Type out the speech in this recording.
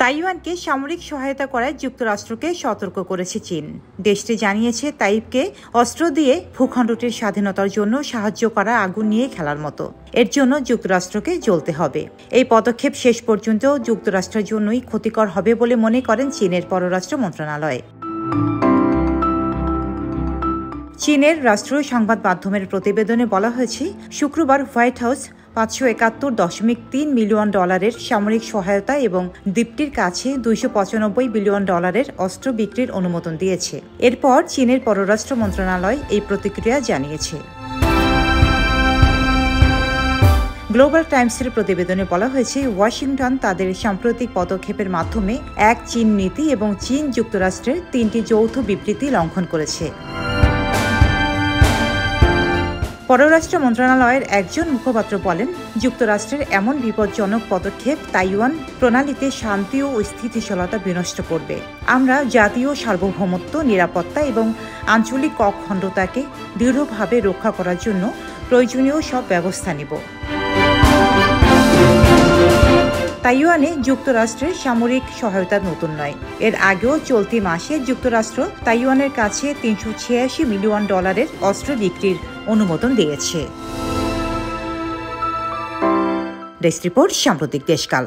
তাইওয়ানকে সামরিক সহায়তা করায় যুক্তরাষ্ট্রকে সতর্ক করেছে চীন। দেশটি জানিয়েছে তাইপকে অস্ত্র দিয়ে ভূখণ্ডটির স্বাধীনতার জন্য সাহায্য করা আগুন নিয়ে খেলার মতো। এর জন্য যুক্তরাষ্ট্রকে জ্বলতে হবে। এই পদক্ষেপ শেষ পর্যন্ত যুক্তরাষ্ট্রের জন্যই ক্ষতিকর হবে বলে মনে করেন চীনের পররাষ্ট্র মন্ত্রণালয়। চীনের রাষ্ট্রীয় সংবাদ মাধ্যমের প্রতিবেদনে বলা হয়েছে, শুক্রবার হোয়াইট হাউস $571.3 মিলিয়ন সামরিক সহায়তা এবং দ্বীপটির কাছে $295 বিলিয়ন অস্ত্র বিক্রির অনুমোদন দিয়েছে। এরপর চীনের পররাষ্ট্র মন্ত্রণালয় এই প্রতিক্রিয়া জানিয়েছে। গ্লোবাল টাইমসের প্রতিবেদনে বলা হয়েছে, ওয়াশিংটন তাদের সাম্প্রতিক পদক্ষেপের মাধ্যমে এক চীন নীতি এবং চীন যুক্তরাষ্ট্রের 3টি যৌথ বিবৃতি লঙ্ঘন করেছে। পররাষ্ট্র মন্ত্রণালয়ের একজন মুখপাত্র বলেন, যুক্তরাষ্ট্রের এমন বিপজ্জনক পদক্ষেপ তাইওয়ান প্রণালীতে শান্তি ও স্থিতিশীলতা বিনষ্ট করবে। আমরা জাতীয় সার্বভৌমত্ব, নিরাপত্তা এবং আঞ্চলিক অখণ্ডতাকে দৃঢ়ভাবে রক্ষা করার জন্য প্রয়োজনীয় সব ব্যবস্থা নেব। তাইওয়ানে যুক্তরাষ্ট্রের সামরিক সহায়তা নতুন নয়। এর আগেও চলতি মাসে যুক্তরাষ্ট্র তাইওয়ানের কাছে $386 মিলিয়ন অস্ত্র বিক্রির অনুমোদন দিয়েছে। ডেস্ক রিপোর্ট, সাম্প্রতিক দেশকাল।